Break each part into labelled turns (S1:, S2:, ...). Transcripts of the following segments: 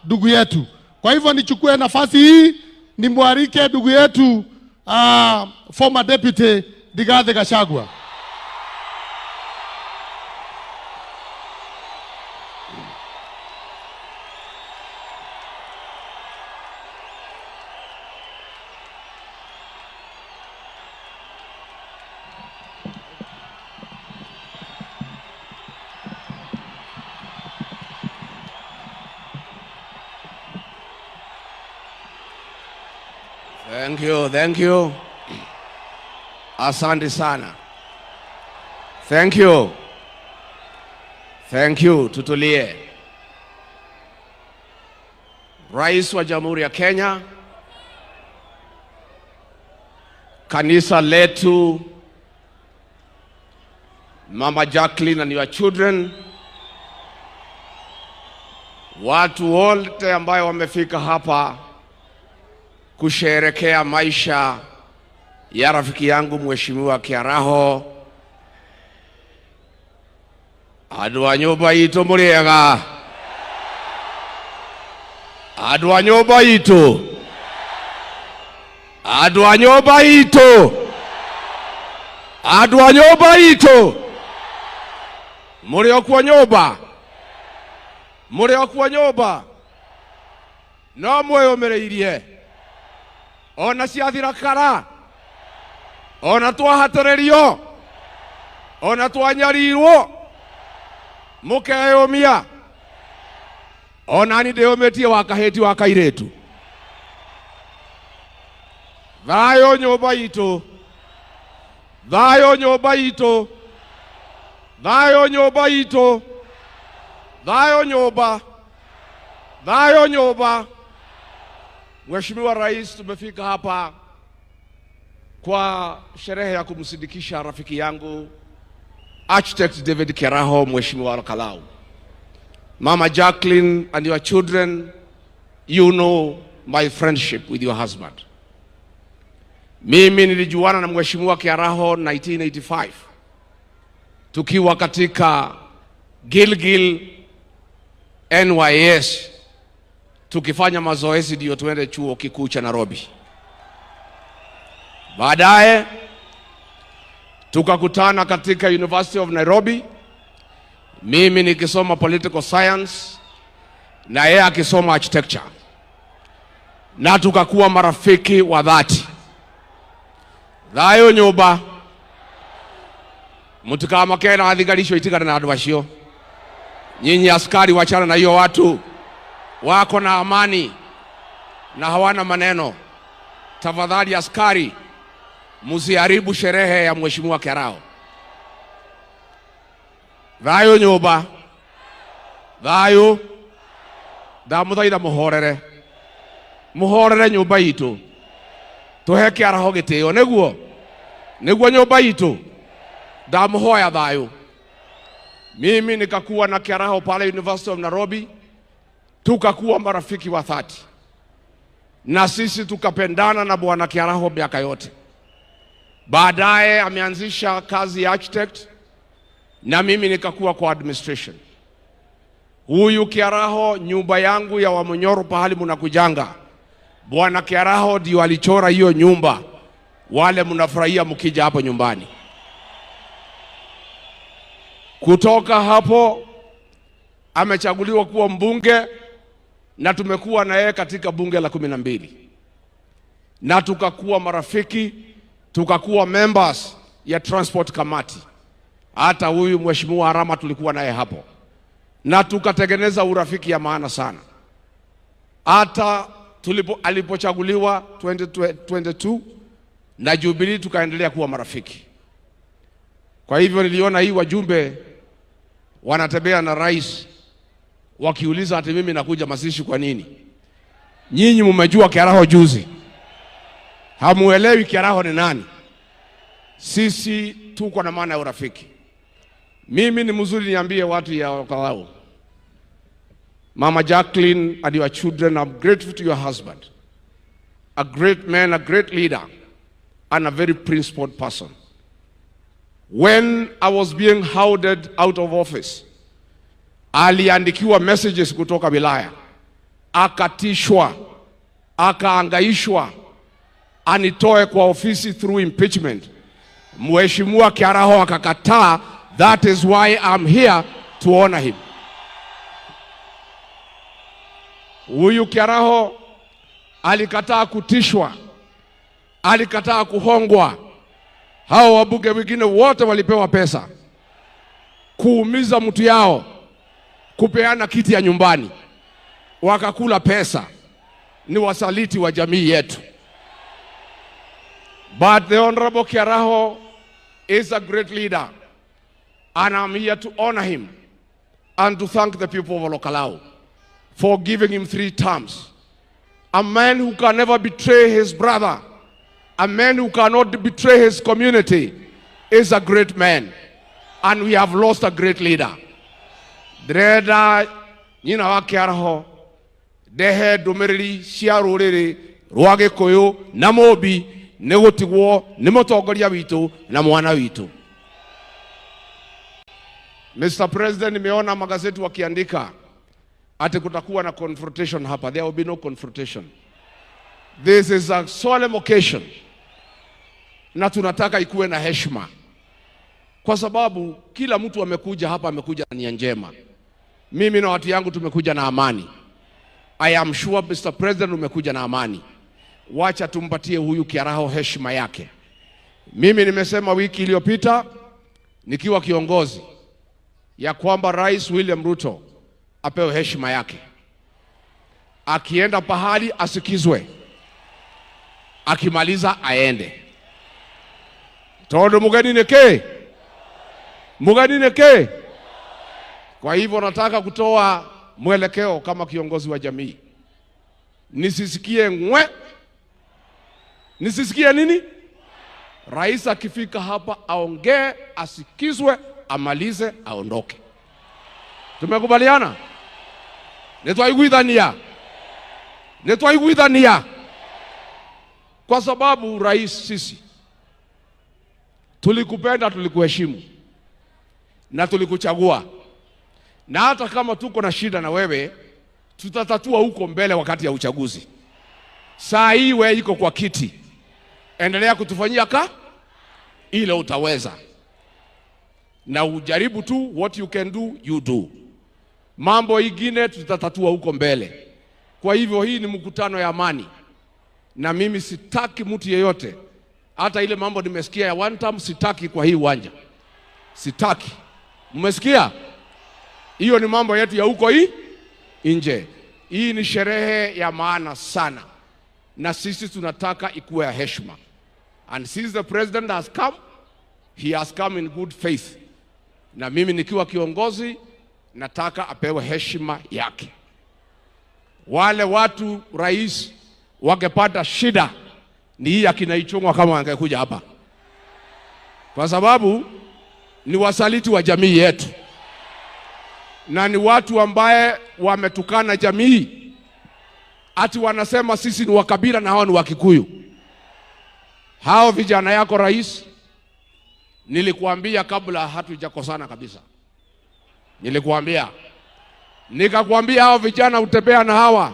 S1: ndugu yetu. Kwa hivyo nichukue nafasi hii nimwarike ndugu yetu former deputy Rigathi Gachagua.
S2: Thank you. Asante sana. Thank you. Tutulie. Rais wa Jamhuri ya Kenya, kanisa letu, Mama Jacqueline and your children, watu wote ambao wamefika hapa kusherehekea maisha ya rafiki yangu Mheshimiwa Kiaraho. Andu a nyumba itu muriega. Andu a nyumba itu. Andu a nyumba itu. Andu a nyumba itu. Muri okwa nyumba. Muri okwa nyumba. No mweyomereirie. Ona ciathira kara. Ona twahatererio. Ona twanyarirwo. Mukeyomia. Ona ni ndeyometie wakaheti wakairetu. Thayo nyumba itu. Thayo nyumba itu. Thayo nyumba itu. Thayo nyumba. Thayo nyumba. Mheshimiwa Rais, tumefika hapa kwa sherehe ya kumsindikisha rafiki yangu Architect David Kiaraho, Mheshimiwa Kalau. Mama Jacqueline and your children, you know my friendship with your husband. Mimi nilijuana na Mheshimiwa Kiaraho 1985. Tukiwa katika Gilgil NYS. Tukifanya mazoezi ndio tuende chuo kikuu cha Nairobi. Baadaye tukakutana katika University of Nairobi. Mimi nikisoma political science na yeye akisoma architecture. Na tukakuwa marafiki wa dhati. Thayo nyumba. Mutikamakena athigarisho itigana na andu acio. Nyinyi askari wachana na hiyo watu. Wako na amani na hawana maneno. Tafadhali askari, msiharibu sherehe ya Mheshimiwa Kiaraho. Thayo nyumba. Thayo. Ndamuthaitha muhorere. Muhorere nyumba itu. Tuhe Kiaraho gitio niguo. Niguo nyumba itu. Ndamuhoya thayo. Mimi nikakuwa na Kiaraho pale University of Nairobi. Tukakuwa marafiki wa dhati. Na sisi tukapendana na Bwana Kiaraho miaka yote. Baadaye ameanzisha kazi ya architect na mimi nikakuwa kwa administration. Huyu Kiaraho, nyumba yangu ya Wamunyoro pahali mnakujanga, Bwana Kiaraho ndio alichora hiyo nyumba. Wale mnafurahia mkija hapo nyumbani. Kutoka hapo amechaguliwa kuwa mbunge na tumekuwa na yeye katika bunge la 12. Na tukakuwa marafiki, tukakuwa members ya transport committee. Hata huyu Mheshimiwa Arama tulikuwa naye hapo. Na tukatengeneza urafiki ya maana sana. Hata alipochaguliwa 2022 na Jubilee tukaendelea kuwa marafiki. Kwa hivyo niliona hii wajumbe wanatembea na rais wakiuliza ati mimi nakuja mazishi kwa nini? Nyinyi mmejua Kiaraho juzi. Hamuelewi Kiaraho ni nani? Sisi tuko na maana ya urafiki. Mimi ni mzuri niambie watu ya Kalau. Mama Jacqueline and your children, I'm grateful to your husband. A great man, a great leader, and a very principled person. When I was being hounded out of office, aliandikiwa messages kutoka wilaya akatishwa, akaangaishwa anitoe kwa ofisi through impeachment. Mheshimiwa Kiaraho akakataa. That is why I'm here to honor him. Huyu Kiaraho alikataa kutishwa, alikataa kuhongwa. Hao wabunge wengine wote walipewa pesa kuumiza mtu yao, kupeana kiti ya nyumbani, wakakula pesa. Ni wasaliti wa jamii yetu. But the Honorable Kiaraho is a great leader, and I'm here to honor him and to thank the people of Olkalau for giving him 3 terms. A man who can never betray his brother, a man who cannot betray his community, is a great man, and we have lost a great leader. Dreda nyina wa Kiaraho dehe domereri cia ruriri rwa Gikuyu na Mobi negutigwo ni mutongoria witu na mwana witu. Mr. President, nimeona magazeti wakiandika ati kutakuwa na confrontation hapa. There will be no confrontation. This is a solemn occasion, na tunataka ikuwe na heshima, kwa sababu kila mtu amekuja hapa, amekuja na nia njema. Mimi na watu yangu tumekuja na amani. I am sure Mr. President umekuja na amani. Wacha tumpatie huyu Kiaraho heshima yake. Mimi nimesema wiki iliyopita nikiwa kiongozi ya kwamba Rais William Ruto apewe heshima yake. Akienda pahali asikizwe, akimaliza aende. Todo mugani neke. Kwa hivyo nataka kutoa mwelekeo kama kiongozi wa jamii. Nisisikie ngwe. Nisisikie nini? Rais akifika hapa aongee, asikizwe, amalize, aondoke. Tumekubaliana? Netwaiguithania. Kwa sababu rais, sisi tulikupenda, tulikuheshimu na tulikuchagua. Na hata kama tuko na shida na wewe, tutatatua huko mbele wakati ya uchaguzi. Saa hii wewe iko kwa kiti, endelea kutufanyia ile utaweza, na ujaribu tu, what you can do you do. Mambo ingine tutatatua huko mbele. Kwa hivyo hii ni mkutano ya amani, na mimi sitaki mtu yeyote, hata ile mambo nimesikia ya one time, sitaki kwa hii uwanja. Sitaki. Mmesikia? Hiyo ni mambo yetu ya huko nje. Hii ni sherehe ya maana sana, na sisi tunataka ikuwe ya heshima. And since the president has come, he has come in good faith. Na mimi nikiwa kiongozi nataka apewe heshima yake. Wale watu rais wangepata shida ni hii akina Ichung'wa kama wangekuja hapa, kwa sababu ni wasaliti wa jamii yetu, na ni watu ambaye wametukana jamii, ati wanasema sisi ni wakabila na hao ni Wakikuyu. Hao vijana yako rais, nilikuambia kabla hatujakosana kabisa, nikakwambia hao vijana utembea na hawa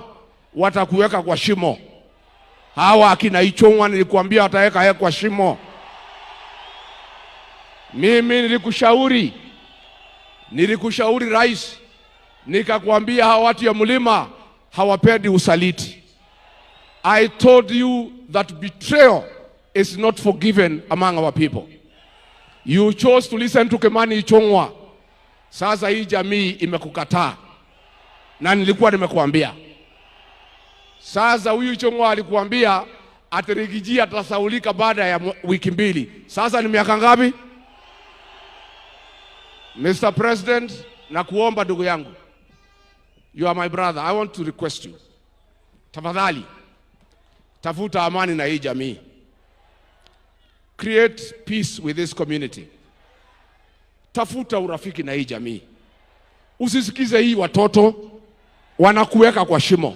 S2: watakuweka kwa shimo. Hawa akina Ichung'wa nilikuambia wataweka kwa shimo. Mimi nilikushauri rais, nikakwambia hawa watu ya mlima hawapendi usaliti. I told you that betrayal is not forgiven among our people. You chose to listen to Kimani Ichung'wa. Sasa hii jamii imekukataa, na nilikuwa nimekuambia. Sasa huyu Ichung'wa alikuambia atirigijia atasaulika baada ya wiki 2. Sasa ni miaka ngapi? Mr. President, nakuomba ndugu yangu, you are my brother, I want to request you, tafadhali tafuta amani na hii jamii. Create peace with this community. Tafuta urafiki na hii jamii. Usisikize hii watoto wanakuweka kwa shimo.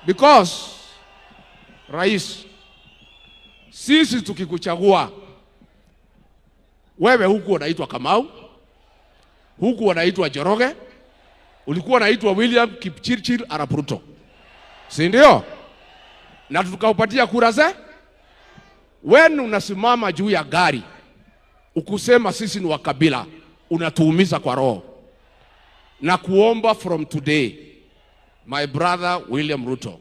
S2: Because rais, sisi tukikuchagua wewe, huku unaitwa Kamau, huku unaitwa Njoroge, ulikuwa naitwa William Kipchirchir Arap Ruto, si ndio? Na tukaupatia kura ze. Wewe unasimama juu ya gari ukusema sisi ni wa kabila, unatuumiza kwa roho. Na kuomba from today, my brother William Ruto,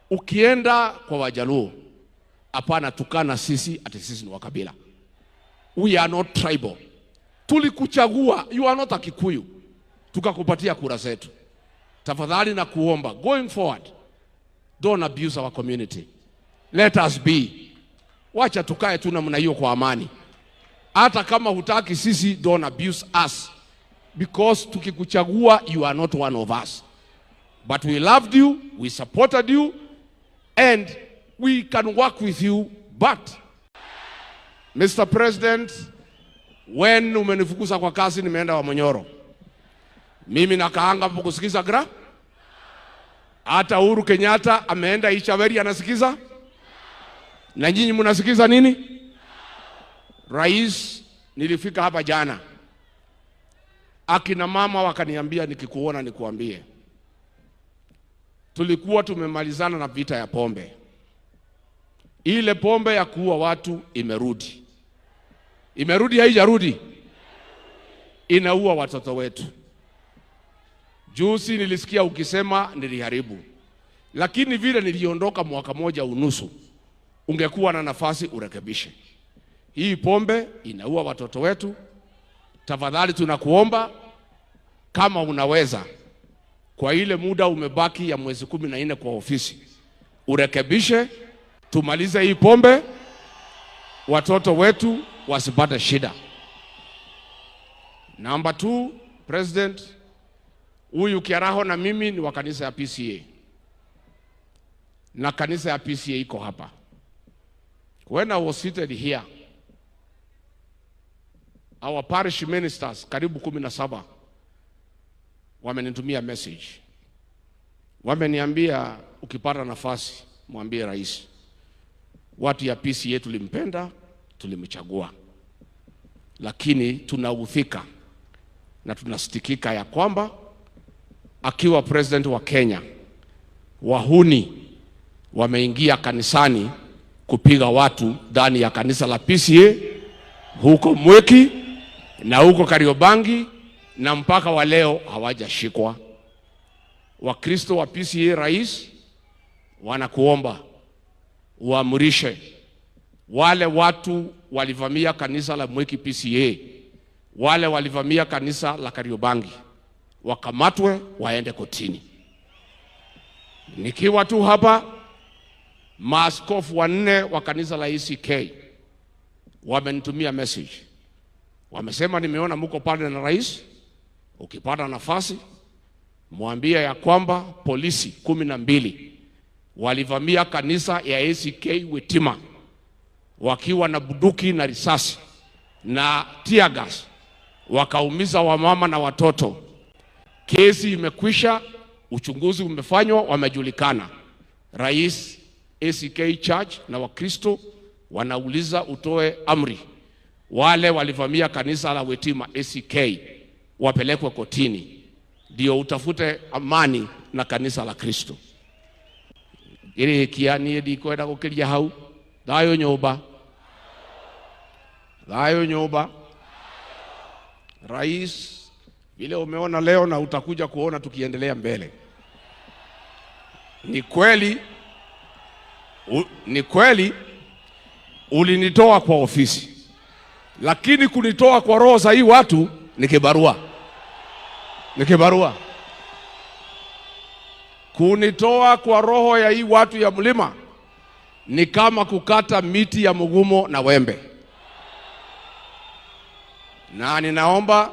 S2: ukienda kwa Wajaluo, hapana tukana sisi ati sisi ni wa kabila. We are not tribal. Tulikuchagua, you are not a Kikuyu, tukakupatia kura zetu. Tafadhali na kuomba, going forward, don't abuse our community. Let us be. Wacha tukae tu namna hiyo kwa amani. Hata kama hutaki sisi, don't abuse us. Because tukikuchagua, you are not one of us. But we loved you, we supported you, and we can work with you. But, Mr. President, when umenifukuza kwa kazi nimeenda Wamonyoro, mimi nakaanga hapo kusikiza gra. Hata Uhuru Kenyatta ameenda Ichaveri anasikiza. Na nyinyi mnasikiza nini? Rais, nilifika hapa jana, akina mama wakaniambia nikikuona nikuambie, tulikuwa tumemalizana na vita ya pombe. Ile pombe ya kuua watu imerudi. Imerudi haijarudi? Inaua watoto wetu. Juzi nilisikia ukisema niliharibu, lakini vile niliondoka mwaka moja unusu, ungekuwa na nafasi urekebishe. Hii pombe inaua watoto wetu. Tafadhali tunakuomba, kama unaweza, kwa ile muda umebaki ya mwezi 14 kwa ofisi, urekebishe, tumalize hii pombe, watoto wetu wasipate shida. Number 2, President, huyu Kiaraho na mimi ni wa kanisa ya PCA. Na kanisa ya PCA iko hapa. When I was seated here, our parish ministers, karibu 17, wamenitumia message. Wameniambia ukipata nafasi, mwambie rais, watu ya PCA tulimpenda, tulimchagua. Lakini tunaudhika na tunasitikika ya kwamba akiwa president wa Kenya, wahuni wameingia kanisani kupiga watu ndani ya kanisa la PCA huko Mweki na huko Kariobangi, na mpaka wa leo hawajashikwa. Wakristo wa PCA, rais, wanakuomba uamrishe wale watu walivamia kanisa la Mweki PCA, wale walivamia kanisa la Kariobangi, wakamatwe waende kotini. Nikiwa tu hapa, maaskofu 4 wa kanisa la ACK wamenitumia message. Wamesema nimeona mko pale na rais, ukipata nafasi mwambie ya kwamba polisi 12 walivamia kanisa ya ACK Wetima wakiwa na bunduki na risasi na tear gas, wakaumiza wamama na watoto. Kesi imekwisha, uchunguzi umefanywa, wamejulikana. Rais, ACK Church na Wakristo wanauliza utoe amri, wale walivamia kanisa la Wetima ACK wapelekwe kotini, ndio utafute amani na kanisa la Kristo. Ile kiani ndikwenda gukiria hau, thayo nyumba, thayo nyumba. Rais, vile umeona leo na utakuja kuona tukiendelea mbele, ni kweli ulinitoa kwa ofisi, lakini kunitoa kwa roho za hii watu ni kibarua. Ni kibarua. Kunitoa kwa roho ya hii watu ya mlima ni kama kukata miti ya mugumo na wembe. Na ninaomba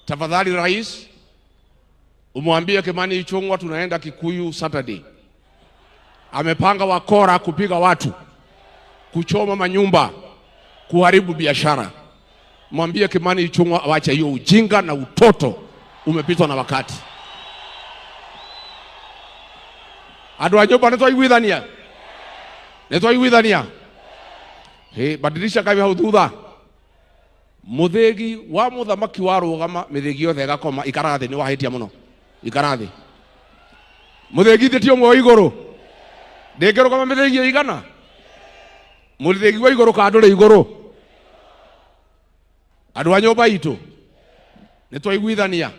S2: tafadhali rais, umwambie Kimani Ichung'wah tunaenda Kikuyu Saturday. Amepanga wakora kupiga watu, kuchoma manyumba, kuharibu biashara. Mwambie Kimani Ichung'wah awache hiyo ujinga na utoto, umepitwa na wakati. Adu ajoba netwa igwithania. Netwa igwithania. Badilisha kabi hau thutha. Muthegi wa muthamaki wa rugama mithegi yothe gakoma ikaraga thi ni wahitia muno. ikarathi muthengithĩtie ũmwe wa igũrũ ndĩngĩrũgama mĩthengio igana mũthĩgi wa igũrũ ka ndũrĩ igũrũ andũ a nyũmba itũ nĩ twaiguithania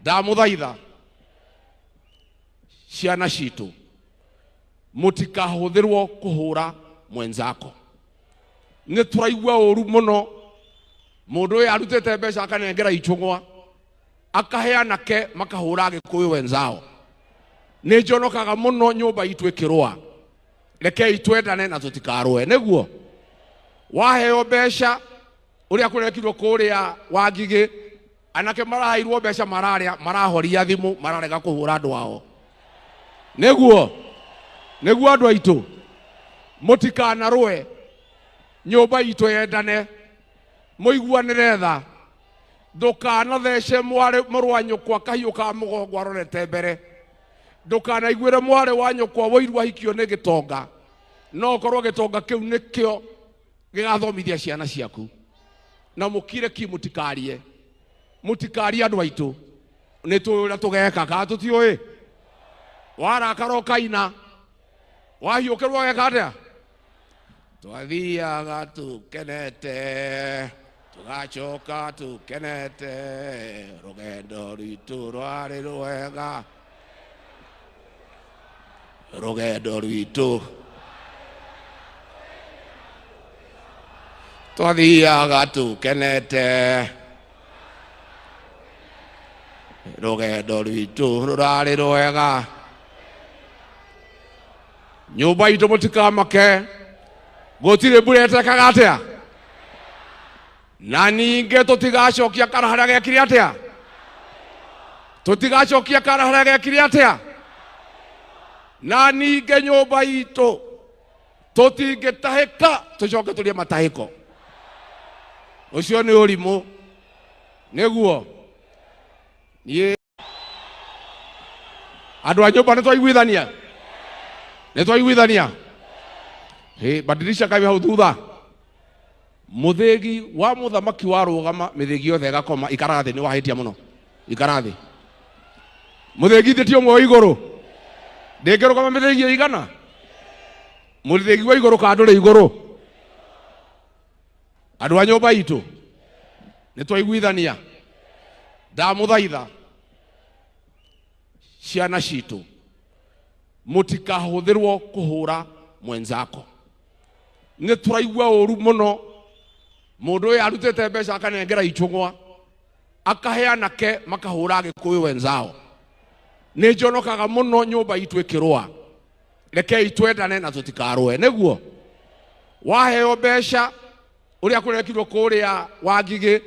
S2: ndamũthaitha ciana citũ mũtikahũthĩrwo kũhũra mwenzako nĩ tũraigua ũru mũno mũndũ ũyũ arutĩte mbeca akanengera icũng'wa akahe anake makahũra Agĩkũyũ wenzao nĩ njonokaga mũno nyũmba itũ ĩkĩrũa rekei twendane na tũtikarũe nĩguo waheo mbeca ũrĩa kũrekirwo kũrĩa Wangigĩ anake marahairwo mbeca mararĩa marahoria thimũ mararega kũhũra andũ ao nĩguo andũ aitũ mũtikanarũe nyũmba itũ yendane mũiguanĩre tha ndũkanathece mũrũ wa nyũkwa kahiũ ka mũgongo arorete mbere ndũkanaiguĩre mwarĩ wa nyũkwa wũiru ahikio nĩ gĩtonga no korwo gĩtonga kĩu nĩkĩo gĩgathomithia ciana ciaku na mũkire ki mũtikarie andũ aitũ nĩ tũrĩa tũgeka ka tũtiũĩ warakara ũkaina wahiũkĩrwo geka atĩa twathiaga tũkenete tũgacoka tũkenete rũgendo rwitũ rwarĩ rwega rũgendo rwitũ twathiaga tũkenete rũgendo rwitũ rũrarĩ rwega nyũmba itũ mũtikamake gũtirĩ mbura ĩtekaga atĩa na ningĩ tũtigacokia kara harĩa gekire atĩa tũtigacokia kara harĩa gekire atĩa na ningĩ nyũmba itũ tũtingĩtahĩka tũcoke tũrĩe matahĩko ũcio nĩ ũrimũ nĩguo andũ a nyũmba nĩ twaiguithania badilisha kabi hau thutha mũthĩgi wa mũthamaki warũgama mĩthĩgi yothe ĩgakoma ikarathi nĩ wahĩtia mũno ikarathi mũthĩgithĩtie ũmwe wa igũrũ ndĩngĩrũgama mĩthĩgi igana mũthĩgi wa igũrũ ka ndũrĩ igũrũ andũ a nyũmba itũ nĩ twaiguithania ndamũthaitha ciana citũ mũtikahũthĩrwo kũhũra mwenzako nĩ tũraigua ũru mũno mũndũ ũyũ arutĩte mbeca akanengera icũng'wa akahe anake makahũra Agĩkũyũ wenzao nĩ njonokaga mũno nyũmba itũ ĩkĩrũa rekei twendane na tũtikarũe nĩguo waheo mbeca ũrĩa kũrekirwo kũrĩa Wangigĩ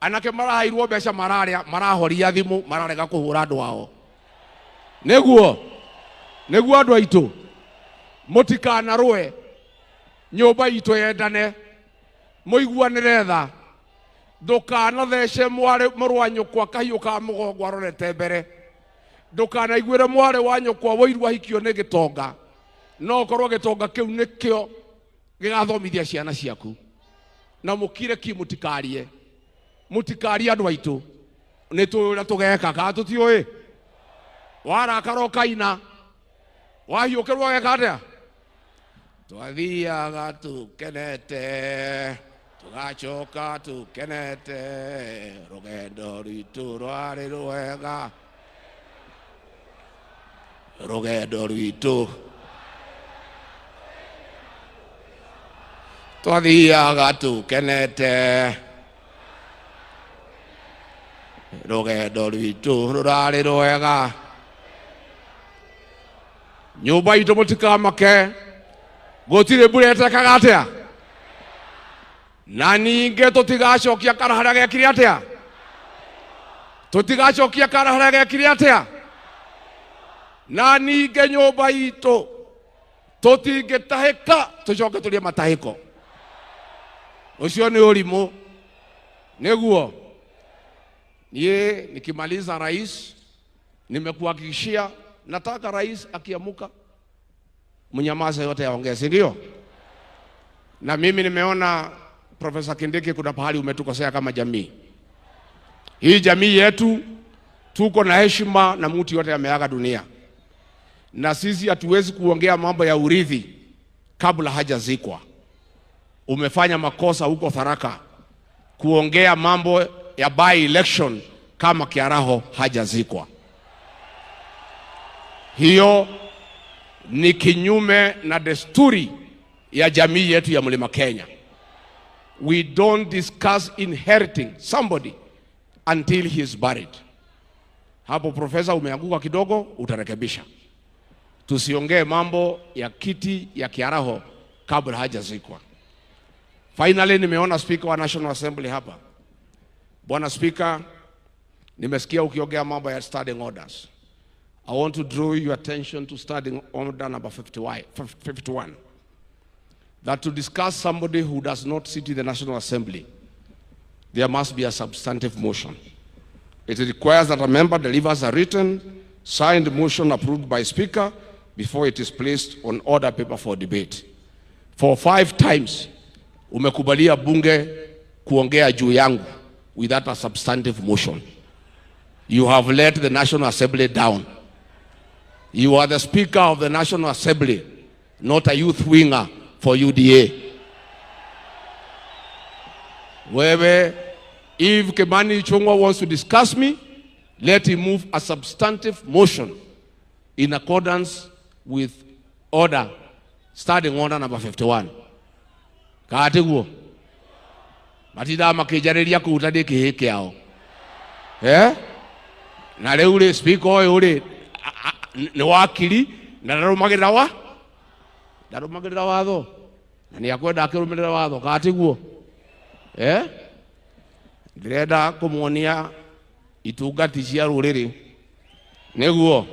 S2: anake marahairwo mbeca mararĩa marahoria thimũ mararega kũhũra andũ ao nĩguo andũ aitũ mũtikanarũe nyũmba itũ yendane mũiguanĩre tha ndũkanathece mũrũ wa nyũkwa kahiũ ka mũgongo arorete mbere ndũkanaiguĩre mwarĩ wa nyũkwa wũiru ahikio nĩ gĩtonga no korwo gĩtonga kĩu nĩkĩo gĩgathomithia ciana ciaku na mũkire ki mũtikarie andũ aitũ nĩ tũrĩa tũgeka ka tũtiũĩ warakara ũkaina wahiũkĩrwo geka atĩa twathiaga tũkenete tũgacoka tũkenete rũgendo rwitũ rwarĩ rwega rũgendo rwitũ twathiaga tũkenete rũgendo rwitũ rũrarĩ rwega nyũmba itũ mũtikamake gũtirĩ mbura ĩtekaga atĩa na ningĩ tũtigacokia kara harĩa gekire atĩa tũtigacokia kara harĩa gekire atĩa na ningĩ nyũmba itũ tũtingĩtahĩka tũcoke tũrĩe matahĩko ũcio nĩ ũrimũ nĩguo nikimaliza rais nimekuhakikishia nataka rais akiamuka mnyamaza yote yaongee, si ndio? Na mimi nimeona Profesa Kindiki kuna pahali umetukosea kama jamii. Hii jamii yetu tuko na heshima na mtu yote ameaga dunia, na sisi hatuwezi kuongea mambo ya urithi kabla hajazikwa. Umefanya makosa huko Tharaka kuongea mambo ya by election kama Kiaraho hajazikwa. Hiyo ni kinyume na desturi ya jamii yetu ya Mlima Kenya. We don't discuss inheriting somebody until he is buried. Hapo profesa, umeanguka kidogo, utarekebisha. Tusiongee mambo ya kiti ya Kiaraho kabla hajazikwa. Finally, nimeona Speaker wa National Assembly hapa. Bwana Speaker, nimesikia ukiongea mambo ya standing orders. I want to draw your attention to standing order number 51. That to discuss somebody who does not sit in the National Assembly, there must be a substantive motion. It requires that a member delivers a written, signed motion approved by Speaker before it is placed on order paper for debate. For 5 times, umekubalia bunge kuongea juu yangu without a substantive motion. You have let the National Assembly down. You are the Speaker of the National Assembly, not a youth winger for UDA. Wewe, if Kimani Ichung'wah wants to discuss me, let him move a substantive motion in accordance with order, starting order number 51. Kaatiguo. Matida makijareria kuutade kiheke yao. Na leo ule speaker ule ni wakili na ndarumagirira watho na ni akwenda akirumirira watho kaatiguo. Ndirenda kumuonia itungati cia ruriri niguo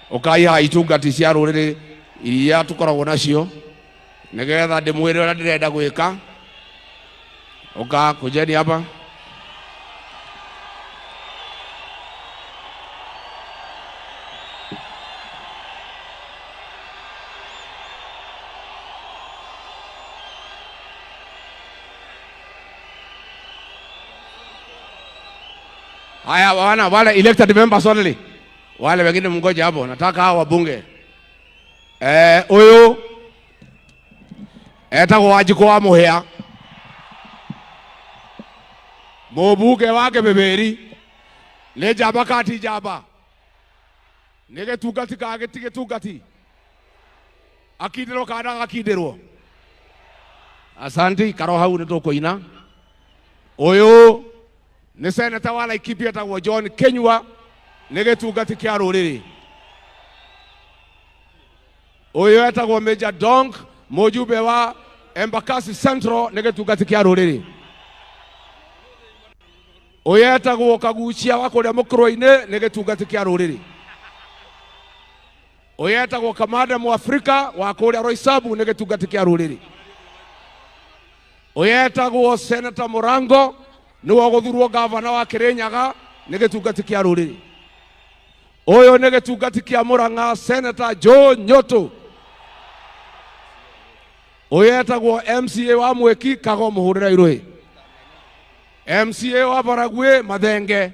S2: ukaiha itungati cia ruriri iria tukoragwo nacio nigetha ndimwire uria ndirenda gwika kujeni hapa. Haya wale elected members only. Wale wengine mngoja hapo, nataka hao wabunge. Huyu etagwo Wanjikũ wa Mũhĩa. Mũbunge wake Bĩbĩri nĩ njamba kati njamba. Nĩ gĩtungati ka gĩtigĩtungati. Akindirwo kana akindirwo. Asanti, karo hau nĩ tũkũina. Huyu ni seneta wa Laikipia etagwo John Kenyua, nĩ gĩtungati kĩa rũrĩrĩ. Huyu etagwo Major Dong, mũjumbe wa Embakasi Central, nĩ gĩtungati kĩa rũrĩrĩ. Huyu etagwo Kagucia wa kũrĩa Mũkũrũ-inĩ, nĩ gĩtungati kĩa rũrĩrĩ. Huyu etagwo Kamanda Mũafrika wa kũrĩa Roysambu, nĩ gĩtungati kĩa rũrĩrĩ. Huyu etagwo Senator Mũrango, niwe guthurwo gavana wa Kirinyaga, nĩ gĩtungati kĩa rũrĩrĩ. Huyu nĩ gĩtungati kĩa Murang'a, Senator Joe Nyoto. Huyu etagwo MCA wa Mweki, Kago Mũhũrĩra Irũĩ. MCA wa Baragwe, Mathenge.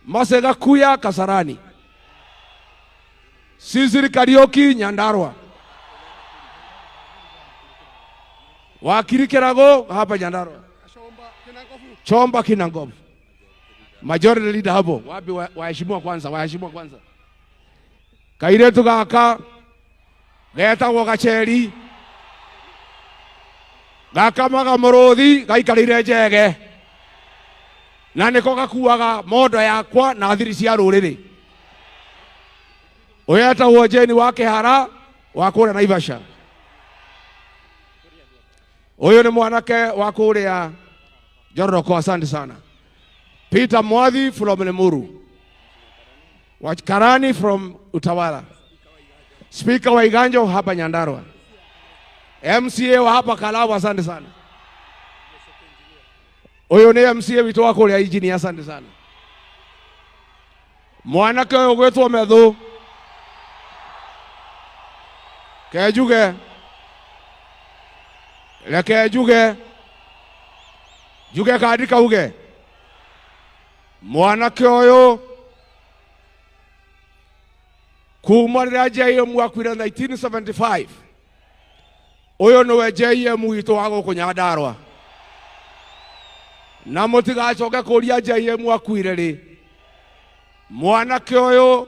S2: Masega Kuya, Kasarani. Sisiri Kariuki, Nyandarua. Wakiri Kirago, hapa Nyandarua. Chomba Kinangop. Majority leader hapo. Wapi waheshimiwa kwanza. Kairetu gaka getagwo Gacheri. Gaka maga Mũrũthi gaikarire njege. Na nĩko gakuaga mondo yakwa na thiri cia rũrĩrĩ. Ũyũ etagwo Jane wa Kĩhara wa kũrĩa Naivasha. Huyu ni mwanake wa kũrĩa Joroko, asante sana. Peter Mwadhi from Lemuru. Karani from Utawala. Speaker wa Iganjo hapa Nyandarua. MCA wa hapa Kalabu, asante sana. Huyu ni MCA witu wa kũrĩa Ijini, asante sana. Mwanake ũyũ gwĩtwo Methu. Kejuge. Leke juge. Juge kaandika uge. mwanake uyu kuma rĩrĩa JM akuire 1975 uyu niwe JM witũ wa gũkũ Nyandarua, na mũtigacoke kũria JM akuire rĩ. Mwanake ũyũ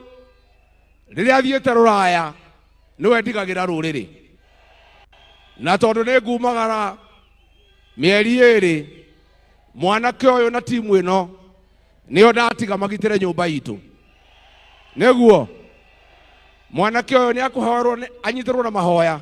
S2: rĩrĩa athiĩte Rũraya niwe ndigagĩra rũrĩrĩ, na tondũ nĩ ngumagara mĩeri ĩrĩ, mwanake ũyũ na timu ĩno nĩo ndatiga magitĩre nyũmba itũ. Nĩguo mwanake ũyũ nĩ akũhoerwo anyitĩrwo na mahoya